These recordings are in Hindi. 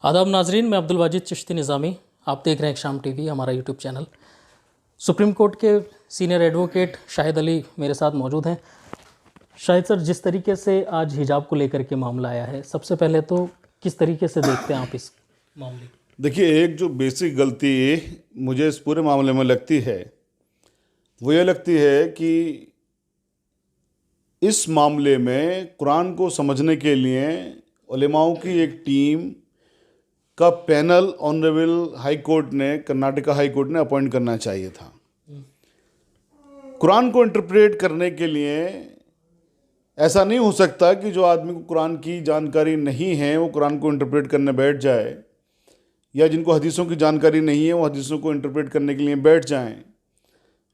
आदाब नाजरीन, मैं अब्दुल वाजिद चिश्ती निज़ामी। आप देख रहे हैं शाम टीवी, हमारा यूट्यूब चैनल। सुप्रीम कोर्ट के सीनियर एडवोकेट शाहिद अली मेरे साथ मौजूद हैं। शाहिद सर, जिस तरीके से आज हिजाब को लेकर के मामला आया है, सबसे पहले तो किस तरीके से देखते हैं आप इस मामले को? देखिए, एक जो बेसिक गलती मुझे इस पूरे मामले में लगती है वो ये लगती है कि इस मामले में कुरान को समझने के लिए उलेमाओं की एक टीम का पैनल ऑनरेबल हाई कोर्ट ने, कर्नाटका हाई कोर्ट ने अपॉइंट करना चाहिए था। कुरान को इंटरप्रेट करने के लिए ऐसा नहीं हो सकता कि जो आदमी को कुरान की जानकारी नहीं है वो कुरान को इंटरप्रेट करने बैठ जाए, या जिनको हदीसों की जानकारी नहीं है वो हदीसों को इंटरप्रेट करने के लिए बैठ जाएं।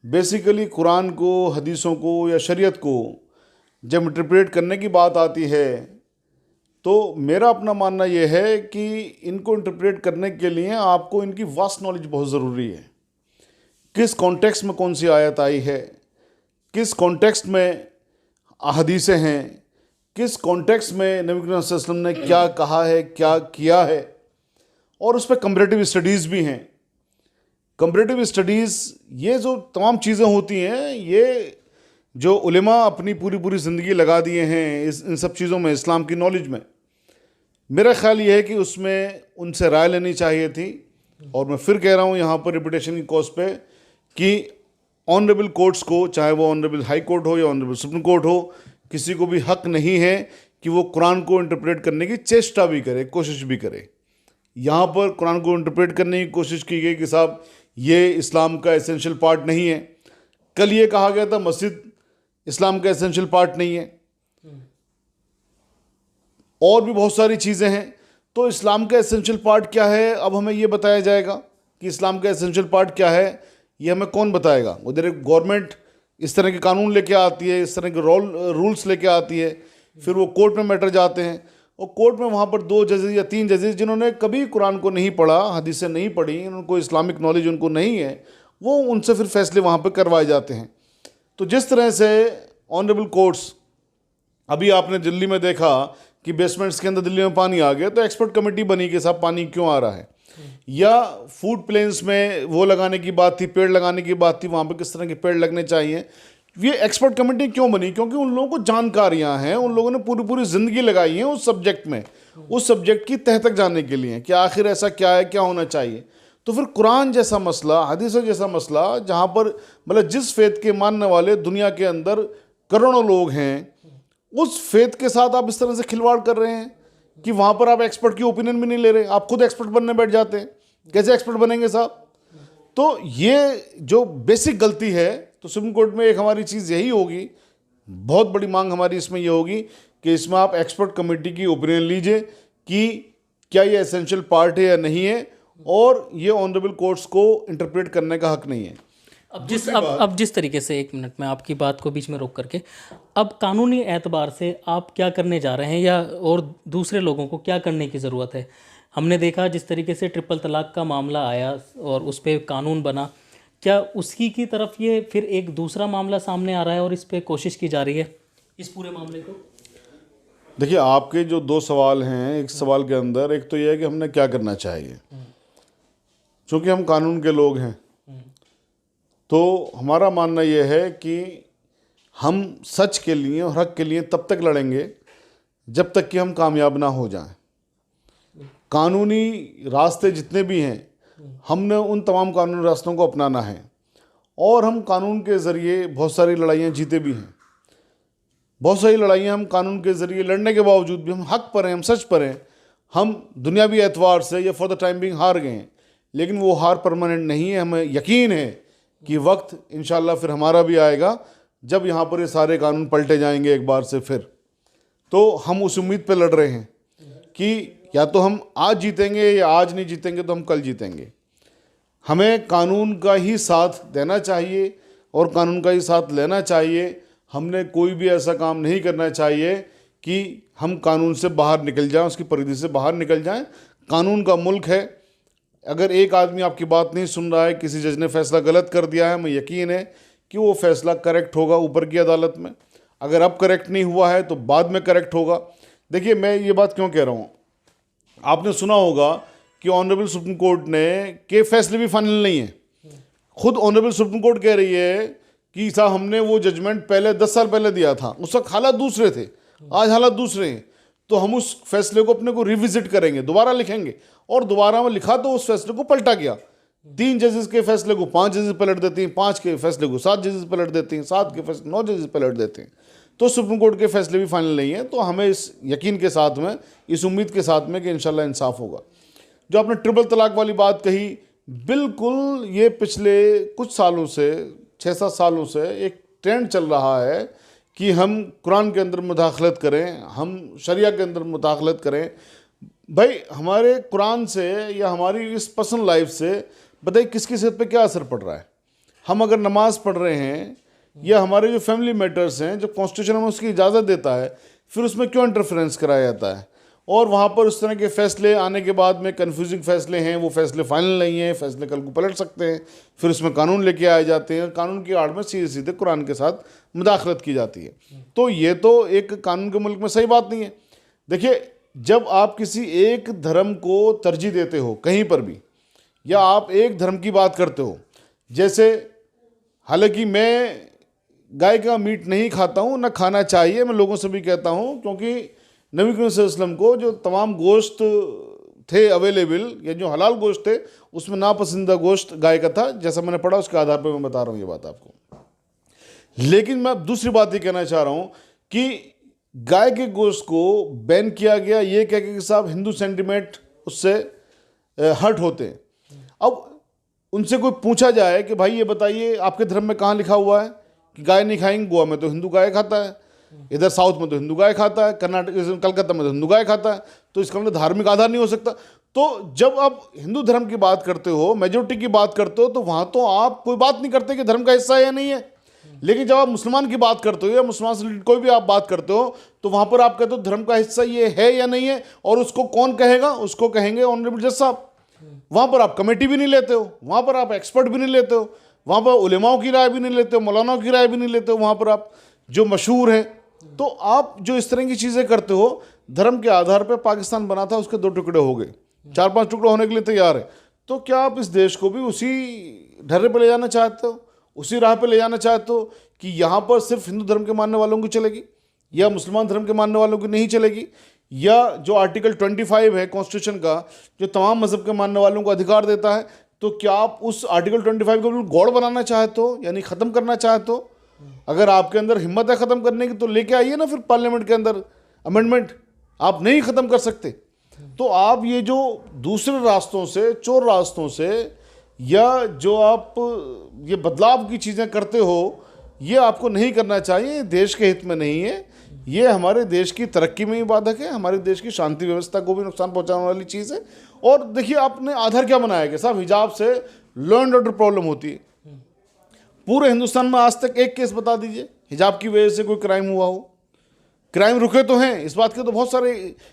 बेसिकली कुरान को, हदीसों को या शरीयत को जब इंटरप्रेट करने की बात आती है तो मेरा अपना मानना यह है कि इनको इंटरप्रेट करने के लिए आपको इनकी वास्ट नॉलेज बहुत ज़रूरी है। किस कॉन्टेक्स्ट में कौन सी आयत आई है, किस कॉन्टेक्स्ट में हदीसें हैं, किस कॉन्टेक्स्ट में नबी करीम सल्लल्लाहु अलैहि वसल्लम ने क्या कहा है, क्या किया है, और उस पर कंपैरेटिव स्टडीज़ भी हैं। कंपैरेटिव स्टडीज़, ये जो तमाम चीज़ें होती हैं, ये जो उलेमा अपनी पूरी ज़िंदगी लगा दिए हैं इन सब चीज़ों में, इस्लाम की नॉलेज में, मेरा ख्याल ये है कि उसमें उनसे राय लेनी चाहिए थी। और मैं फिर कह रहा हूँ यहाँ पर रिपीटेशन की कॉज पे कि ऑनरेबल कोर्ट्स को, चाहे वो ऑनरेबल हाई कोर्ट हो या ऑनरेबल सुप्रीम कोर्ट हो, किसी को भी हक नहीं है कि वो कुरान को इंटरप्रेट करने की चेष्टा भी करे, कोशिश भी करे। यहाँ पर कुरान को इंटरप्रेट करने की कोशिश की गई कि साहब ये इस्लाम का एसेंशियल पार्ट नहीं है। कल ये कहा गया था मस्जिद इस्लाम का एसेंशियल पार्ट नहीं है, और भी बहुत सारी चीज़ें हैं। तो इस्लाम का एसेंशियल पार्ट क्या है, अब हमें ये बताया जाएगा कि इस्लाम का एसेंशियल पार्ट क्या है, ये हमें कौन बताएगा? उधर एक गवर्नमेंट इस तरह के कानून लेके आती है, इस तरह के रूल्स लेके आती है, फिर वो कोर्ट में मैटर जाते हैं, और कोर्ट में वहाँ पर 2 जजेस या 3 जजेस जिन्होंने कभी कुरान को नहीं पढ़ा, हदीसें नहीं पढ़ी, उनको इस्लामिक नॉलेज उनको नहीं है, वो उनसे फिर फैसले वहाँ पर करवाए जाते हैं। तो जिस तरह से ऑनरेबल कोर्ट्स, अभी आपने दिल्ली में देखा कि बेसमेंट्स के अंदर दिल्ली में पानी आ गया, तो एक्सपर्ट कमेटी बनी कि साहब पानी क्यों आ रहा है, या फूड प्लेन्स में वो लगाने की बात थी, पेड़ लगाने की बात थी, वहाँ पे किस तरह के पेड़ लगने चाहिए, ये एक्सपर्ट कमेटी क्यों बनी? क्योंकि उन लोगों को जानकारियाँ हैं, उन लोगों ने पूरी ज़िंदगी लगाई है उस सब्जेक्ट में, उस सब्जेक्ट की तह तक जाने के लिए कि आखिर ऐसा क्या है, क्या होना चाहिए। तो फिर कुरान जैसा मसला, हदीस जैसा मसला, जहाँ पर मतलब जिस फेथ के मानने वाले दुनिया के अंदर करोड़ों लोग हैं, उस फेथ के साथ आप इस तरह से खिलवाड़ कर रहे हैं कि वहाँ पर आप एक्सपर्ट की ओपिनियन भी नहीं ले रहे, आप खुद एक्सपर्ट बनने बैठ जाते हैं। कैसे एक्सपर्ट बनेंगे साहब? तो ये जो बेसिक गलती है, तो सुप्रीम कोर्ट में एक हमारी चीज़ यही होगी, बहुत बड़ी मांग हमारी इसमें ये होगी कि इसमें आप एक्सपर्ट कमेटी की ओपिनियन लीजिए कि क्या ये एसेंशियल पार्ट है या नहीं है, और ये ऑनरेबल कोर्ट्स को इंटरप्रेट करने का हक नहीं है। अब जिस तरीके से, एक मिनट में आपकी बात को बीच में रोक करके, अब कानूनी एतबार से आप क्या करने जा रहे हैं, या और दूसरे लोगों को क्या करने की ज़रूरत है? हमने देखा जिस तरीके से ट्रिपल तलाक का मामला आया और उस पर कानून बना, क्या उसकी की तरफ ये फिर एक दूसरा मामला सामने आ रहा है और इस पर कोशिश की जा रही है इस पूरे मामले को? देखिए, आपके जो 2 सवाल हैं, एक सवाल के अंदर एक तो यह है कि हमने क्या करना चाहिए। चूँकि हम कानून के लोग हैं, तो हमारा मानना यह है कि हम सच के लिए और हक के लिए तब तक लड़ेंगे जब तक कि हम कामयाब ना हो जाएं। कानूनी रास्ते जितने भी हैं, हमने उन तमाम कानूनी रास्तों को अपनाना है, और हम कानून के ज़रिए बहुत सारी लड़ाइयाँ जीते भी हैं। बहुत सारी लड़ाइयाँ हम कानून के ज़रिए लड़ने के बावजूद भी हम हक पर हैं, हम सच पर हैं, हम दुनियावी एतवार से या फॉर द टाइम बिंग हार गए हैं, लेकिन वो हार परमानेंट नहीं है। हमें यकीन है कि वक्त इंशाल्लाह फिर हमारा भी आएगा जब यहाँ पर ये सारे कानून पलटे जाएंगे एक बार से फिर। तो हम उस उम्मीद पे लड़ रहे हैं कि या तो हम आज जीतेंगे, या आज नहीं जीतेंगे तो हम कल जीतेंगे। हमें कानून का ही साथ देना चाहिए और कानून का ही साथ लेना चाहिए। हमने कोई भी ऐसा काम नहीं करना चाहिए कि हम कानून से बाहर निकल जाएं, उसकी परिधि से बाहर निकल जाएं। कानून का मुल्क है। अगर एक आदमी आपकी बात नहीं सुन रहा है, किसी जज ने फैसला गलत कर दिया है, मुझे यकीन है कि वो फैसला करेक्ट होगा ऊपर की अदालत में। अगर अब करेक्ट नहीं हुआ है तो बाद में करेक्ट होगा। देखिए, मैं ये बात क्यों कह रहा हूँ, आपने सुना होगा कि ऑनरेबल सुप्रीम कोर्ट ने के फैसले भी फाइनल नहीं है। खुद ऑनरेबल सुप्रीम कोर्ट कह रही है कि साहब हमने वो जजमेंट पहले 10 साल पहले दिया था, उस वक्त हालात दूसरे थे, आज हालात दूसरे हैं, तो हम उस फैसले को अपने को रिविजिट करेंगे, दोबारा लिखेंगे। और दोबारा में लिखा तो उस फैसले को पलटा गया। 3 जजेस के फैसले को 5 जजेस पलट देती हैं, 5 के फैसले को 7 जजेस पलट देती हैं, 7 के फैसले 9 जजेस पलट देते हैं। तो सुप्रीम कोर्ट के फैसले भी फाइनल नहीं है। तो हमें इस यकीन के साथ में, इस उम्मीद के साथ में कि इंशाल्लाह इंसाफ होगा। जो आपने ट्रिपल तलाक वाली बात कही, बिल्कुल ये पिछले कुछ सालों से, 6-7 सालों से एक ट्रेंड चल रहा है कि हम कुरान के अंदर मुदाखलत करें, हम शरिया के अंदर मुदाखलत करें। भाई हमारे कुरान से या हमारी इस पर्सनल लाइफ से बताइए किसकी सेहत पे क्या असर पड़ रहा है। हम अगर नमाज़ पढ़ रहे हैं या हमारे जो फैमिली मैटर्स हैं, जब कॉन्स्टिट्यूशन हमें उसकी इजाज़त देता है, फिर उसमें क्यों इंटरफेरेंस कराया जाता है। और वहाँ पर उस तरह के फैसले आने के बाद में कन्फ्यूजिंग फैसले हैं, वो फैसले फाइनल नहीं हैं, फैसले कल को पलट सकते हैं, फिर उसमें कानून लेके आए जाते हैं, कानून की आड़ में सीधे सीधे कुरान के साथ मुदाखलत की जाती है। तो ये तो एक कानून के मुल्क में सही बात नहीं है। देखिए, जब आप किसी एक धर्म को तरजीह देते हो कहीं पर भी, या आप एक धर्म की बात करते हो, जैसे हालांकि मैं गाय का मीट नहीं खाता हूँ, ना खाना चाहिए, मैं लोगों से भी कहता हूँ, क्योंकि नबी करीम सल्लल्लाहु अलैहि वसल्लम को जो तमाम गोश्त थे अवेलेबल, या जो हलाल गोश्त थे, उसमें नापसंदीदा गोश्त गाय का था। जैसा मैंने पढ़ा उसके आधार पर मैं बता रहा हूँ ये बात आपको। लेकिन मैं दूसरी बात ये कहना चाह रहा हूँ कि गाय के गोश्त को बैन किया गया ये कह के कि साहब हिंदू सेंटिमेंट उससे हर्ट होते हैं। अब उनसे कोई पूछा जाए कि भाई ये बताइए आपके धर्म में कहाँ लिखा हुआ है कि गाय नहीं खाएंगे। गोवा में तो हिंदू गाय खाता है, इधर साउथ में तो हिंदू गाय खाता है, कर्नाटक कलकत्ता में तो हिंदू गाय खाता है, तो इसका मतलब धार्मिक आधार नहीं हो सकता। तो जब आप हिंदू धर्म की बात करते हो, मेजोरिटी की बात करते हो, तो वहाँ तो आप कोई बात नहीं करते कि धर्म का हिस्सा है या नहीं है। लेकिन जब आप मुसलमान की बात करते हो या मुसलमान से रिलेटेड कोई भी आप बात करते हो, तो वहाँ पर आप कहते हो धर्म का हिस्सा ये है या नहीं है, और उसको कौन कहेगा, उसको कहेंगे ऑनरेबल जज साहब। वहाँ पर आप कमेटी भी नहीं लेते हो, वहाँ पर आप एक्सपर्ट भी नहीं लेते हो, वहाँ पर उलेमाओं की राय भी नहीं लेते हो, मौलानाओं की राय भी नहीं लेते हो, वहाँ पर आप जो मशहूर हैं। तो आप जो इस तरह की चीज़ें करते हो, धर्म के आधार पर पाकिस्तान बना था, उसके 2 टुकड़े हो गए, 4-5 टुकड़े होने के लिए तैयार है। तो क्या आप इस देश को भी उसी ढर्रे पर ले जाना चाहते हो, उसी राह पे ले जाना चाहते हो कि यहाँ पर सिर्फ हिंदू धर्म के मानने वालों की चलेगी या मुसलमान धर्म के मानने वालों की नहीं चलेगी, या जो आर्टिकल 25 है कॉन्स्टिट्यूशन का, जो तमाम मजहब के मानने वालों को अधिकार देता है, तो क्या आप उस आर्टिकल 25 को बिल्कुल गौड़ बनाना चाहते हो, यानी ख़त्म करना चाहते हो? अगर आपके अंदर हिम्मत है ख़त्म करने की तो लेके आइए ना फिर पार्लियामेंट के अंदर अमेंडमेंट। आप नहीं ख़त्म कर सकते। तो आप ये जो दूसरे रास्तों से, चोर रास्तों से, या जो आप ये बदलाव की चीज़ें करते हो, ये आपको नहीं करना चाहिए, देश के हित में नहीं है। ये हमारे देश की तरक्की में भी बाधक है, हमारे देश की शांति व्यवस्था को भी नुकसान पहुंचाने वाली चीज़ है। और देखिए आपने आधार क्या बनाया कि साहब हिजाब से लॉ एंड ऑर्डर प्रॉब्लम होती है। पूरे हिंदुस्तान में आज तक एक केस बता दीजिए हिजाब की वजह से कोई क्राइम हुआ हो। क्राइम रुके तो हैं, इस बात के तो बहुत सारे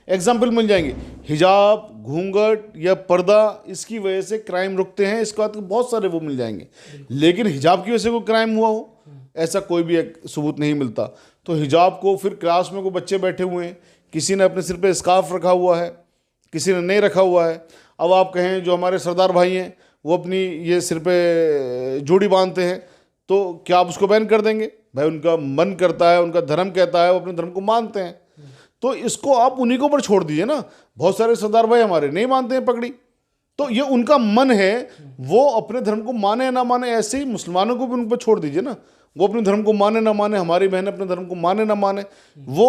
एग्जाम्पल मिल जाएंगे। हिजाब, घूंघट या पर्दा, इसकी वजह से क्राइम रुकते हैं, इसके बाद बहुत सारे वो मिल जाएंगे। लेकिन हिजाब की वजह से कोई क्राइम हुआ हो, ऐसा कोई भी एक सबूत नहीं मिलता। तो हिजाब को फिर क्लास में कोई बच्चे बैठे हुए हैं, किसी ने अपने सिर पे स्कार्फ रखा हुआ है, किसी ने नहीं रखा हुआ है। अब आप कहें जो हमारे सरदार भाई हैं वो अपनी ये सिर पे जोड़ी बांधते हैं, तो क्या आप उसको बैन कर देंगे? भाई उनका मन करता है, उनका धर्म कहता है, वो अपने धर्म को मानते हैं, तो इसको आप उन्हीं को पर छोड़ दीजिए ना। बहुत सारे सरदार भाई हमारे नहीं मानते हैं पगड़ी, तो ये उनका मन है, वो अपने धर्म को माने ना माने। ऐसे ही मुसलमानों को भी उन पर छोड़ दीजिए ना, वो अपने धर्म को माने ना माने, हमारी बहन अपने धर्म को माने ना माने, वो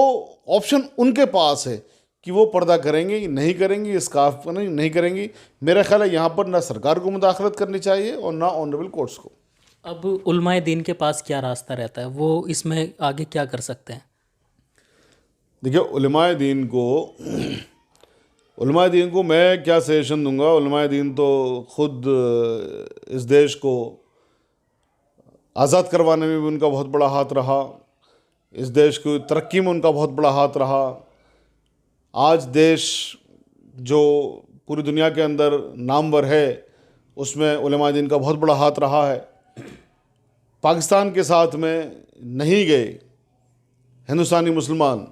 ऑप्शन उनके पास है कि वो पर्दा करेंगे नहीं करेंगी, स्कार्फ नहीं करेंगी। मेरा ख्याल है यहाँ पर ना सरकार को मुदाखलत करनी चाहिए और ना ऑनरेबल कोर्ट्स को। अब उलमाए दीन के पास क्या रास्ता रहता है, वो इसमें आगे क्या कर सकते हैं? देखिए उलमाए दीन को मैं क्या सजेशन दूंगा। उलमाए दीन तो खुद इस देश को आज़ाद करवाने में भी उनका बहुत बड़ा हाथ रहा, इस देश की तरक्की में उनका बहुत बड़ा हाथ रहा। आज देश जो पूरी दुनिया के अंदर नामवर है, उसमें उलमाए दीन का बहुत बड़ा हाथ रहा है। पाकिस्तान के साथ में नहीं गए हिंदुस्तानी मुसलमान,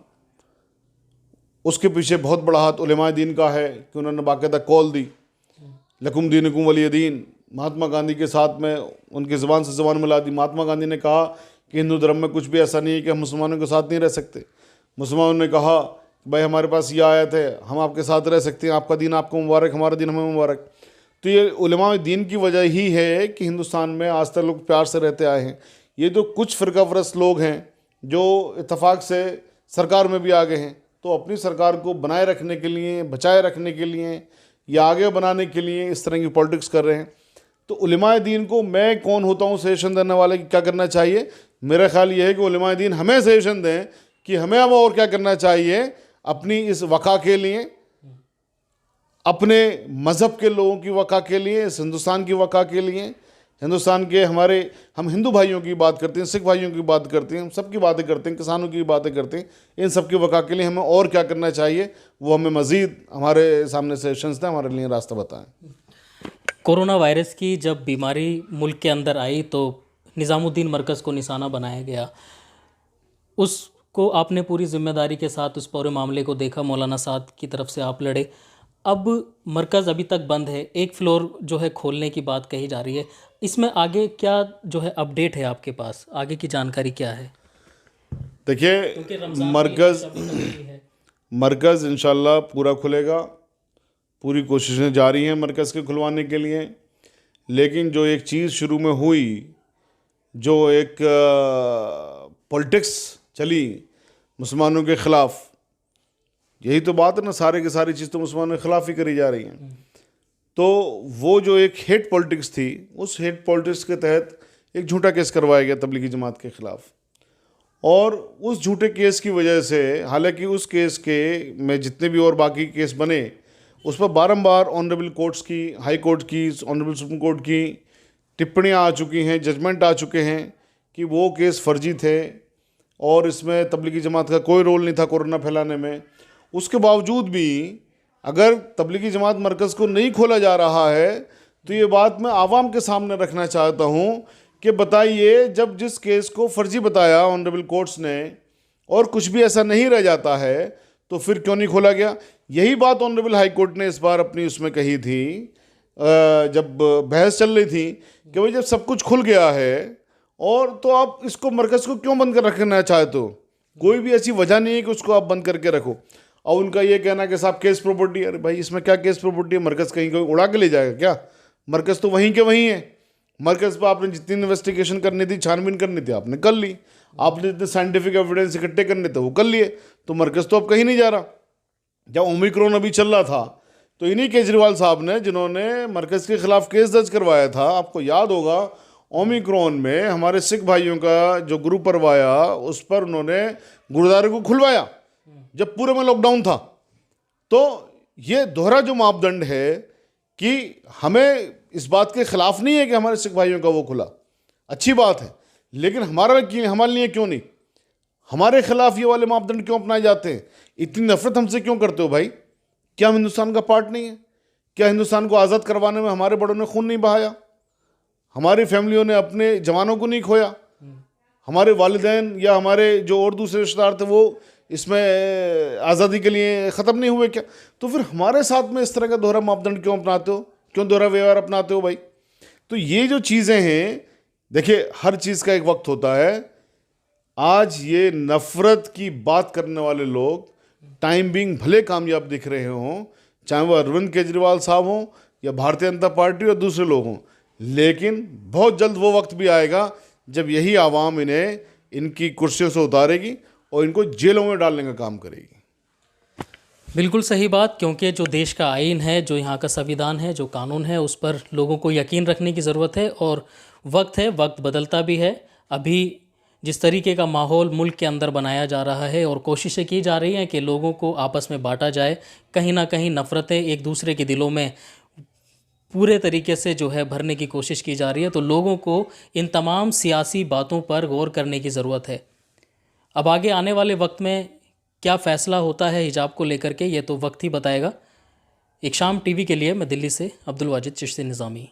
उसके पीछे बहुत बड़ा हाथ उलेमाए दीन का है कि उन्होंने बाकायदा कॉल दी, लकुम दीनुकुम वलिय दीन, महात्मा गांधी के साथ में उनकी ज़बान से ज़बान मिला दी। महात्मा गांधी ने कहा कि हिंदू धर्म में कुछ भी ऐसा नहीं है कि हम मुसलमानों के साथ नहीं रह सकते। मुसलमानों ने कहा कि भाई हमारे पास ये आयत है, हम आपके साथ रह सकते हैं, आपका दीन आपको मुबारक, हमारा दीन हमें मुबारक। तो ये उलेमाए दीन की वजह ही है कि हिंदुस्तान में आज तक लोग प्यार से रहते आए हैं। ये तो कुछ फ़िरका परस्त लोग हैं जो इत्तेफाक से सरकार में भी आ गए हैं, तो अपनी सरकार को बनाए रखने के लिए, बचाए रखने के लिए या आगे बनाने के लिए इस तरह की पॉलिटिक्स कर रहे हैं। तो उलेमाए दीन को मैं कौन होता हूँ सजेशन देने वाले कि क्या करना चाहिए? मेरा ख्याल ये है कि उलेमाए दीन हमें सजेशन दें कि हमें अब और क्या करना चाहिए अपनी इस वक़ा के लिए, अपने मज़हब के लोगों की वक़ा के लिए, इस हिंदुस्तान की वक़ा के लिए, हिंदुस्तान के हम हिंदू भाइयों की बात करते हैं, सिख भाइयों की बात करते हैं, हम सब की बातें करते हैं, किसानों की बातें करते हैं, इन सब की वक़ा के लिए हमें और क्या करना चाहिए, वो हमें मज़ीद हमारे सामने सजेशंस दें, हमारे लिए रास्ता बताएं। कोरोना वायरस की जब बीमारी मुल्क के अंदर आई तो निज़ामुद्दीन मरकज़ को निशाना बनाया गया। उसको आपने पूरी जिम्मेदारी के साथ उस पूरे मामले को देखा, मौलाना साद की तरफ से आप लड़े। अब मरकज़ अभी तक बंद है, एक फ्लोर जो है खोलने की बात कही जा रही है। इसमें आगे क्या जो है अपडेट है आपके पास, आगे की जानकारी क्या है? देखिए मरकज़ इंशाल्लाह पूरा खुलेगा, पूरी कोशिशें जारी हैं मरकज़ के खुलवाने के लिए। लेकिन जो एक चीज़ शुरू में हुई, जो एक पॉलिटिक्स चली मुसलमानों के ख़िलाफ़, यही तो बात है ना, सारे की सारी चीज़ तो मुसलमानों के ख़िलाफ़ ही करी जा रही हैं। तो वो जो एक हेट पॉलिटिक्स थी, उस हेट पॉलिटिक्स के तहत एक झूठा केस करवाया गया तबलीगी जमात के ख़िलाफ़, और उस झूठे केस की वजह से, हालांकि उस केस के में जितने भी और बाकी केस बने, उस पर बारंबार ऑनरेबल कोर्ट्स की, हाई कोर्ट की, ऑनरेबल सुप्रीम कोर्ट की टिप्पणियाँ आ चुकी हैं, जजमेंट आ चुके हैं कि वो केस फर्जी थे और इसमें तबलीगी जमात का कोई रोल नहीं था कोरोना फैलाने में। उसके बावजूद भी अगर तबलीगी जमात मरकज़ को नहीं खोला जा रहा है, तो ये बात मैं आवाम के सामने रखना चाहता हूँ कि बताइए, जब जिस केस को फर्जी बताया ऑनरेबल कोर्ट्स ने और कुछ भी ऐसा नहीं रह जाता है, तो फिर क्यों नहीं खोला गया? यही बात ऑनरेबल हाई कोर्ट ने इस बार अपनी उसमें कही थी, जब बहस चल रही थी कि भाई जब सब कुछ खुल गया है और तो आप इसको मरकज़ को क्यों बंद कर रखना चाहते हो? कोई भी ऐसी वजह नहीं है कि उसको आप बंद करके रखो। और उनका ये कहना कि साहब केस प्रॉपर्टी, अरे भाई इसमें क्या केस प्रॉपर्टी है? मरकज़ कहीं कोई उड़ा के ले जाएगा क्या? मरकज़ तो वहीं के वहीं है। मरकज़ पर आपने जितनी इन्वेस्टिगेशन करनी थी, छानबीन करनी थी, आपने कर ली। आपने जितने साइंटिफिक एविडेंस इकट्ठे करने थे वो कर लिए। तो मरकज़ तो अब कहीं नहीं जा रहा। जब ओमिक्रॉन अभी चल रहा था तो इन्हीं केजरीवाल साहब ने, जिन्होंने मरकज़ के ख़िलाफ़ केस दर्ज करवाया था, आपको याद होगा, ओमिक्रॉन में हमारे सिख भाइयों का जो ग्रुप परवाया, उस पर उन्होंने गुरुद्वारे को खुलवाया जब पूरे में लॉकडाउन था। तो ये दोहरा जो मापदंड है कि हमें इस बात के ख़िलाफ़ नहीं है कि हमारे सिख भाइयों का वो खुला, अच्छी बात है, लेकिन हमारे लिए क्यों नहीं? हमारे ख़िलाफ़ ये वाले मापदंड क्यों अपनाए जाते हैं? इतनी नफ़रत हमसे क्यों करते हो भाई? क्या हम हिंदुस्तान का पार्ट नहीं है? क्या हिंदुस्तान को आज़ाद करवाने में हमारे बड़ों ने खून नहीं बहाया? हमारी फैमिलियों ने अपने जवानों को नहीं खोया? हमारे वालिदैन या हमारे जो और दूसरे रिश्तेदार थे वो इसमें आज़ादी के लिए ख़त्म नहीं हुए क्या? तो फिर हमारे साथ में इस तरह का दोहरा मापदंड क्यों अपनाते हो? क्यों दोहरा व्यवहार अपनाते हो भाई? तो ये जो चीज़ें हैं, देखिए हर चीज़ का एक वक्त होता है। आज ये नफ़रत की बात करने वाले लोग टाइम बिंग भले कामयाब दिख रहे हों, चाहे वो अरविंद केजरीवाल साहब हों या भारतीय जनता पार्टी या दूसरे लोग हों, लेकिन बहुत जल्द वो वक्त भी आएगा जब यही आवाम इन्हें इनकी कुर्सियों से उतारेगी और इनको जेलों में डालने का काम करेगी। बिल्कुल सही बात, क्योंकि जो देश का आइन है, जो यहाँ का संविधान है, जो कानून है, उस पर लोगों को यकीन रखने की ज़रूरत है। और वक्त है, वक्त बदलता भी है। अभी जिस तरीके का माहौल मुल्क के अंदर बनाया जा रहा है और कोशिशें की जा रही हैं कि लोगों को आपस में बांटा जाए, कहीं ना कहीं नफ़रतें एक दूसरे के दिलों में पूरे तरीके से जो है भरने की कोशिश की जा रही है, तो लोगों को इन तमाम सियासी बातों पर गौर करने की ज़रूरत है। अब आगे आने वाले वक्त में क्या फ़ैसला होता है हिजाब को लेकर के, ये तो वक्त ही बताएगा। एक शाम टीवी के लिए मैं दिल्ली से अब्दुल वाजिद चिश्ती निज़ामी।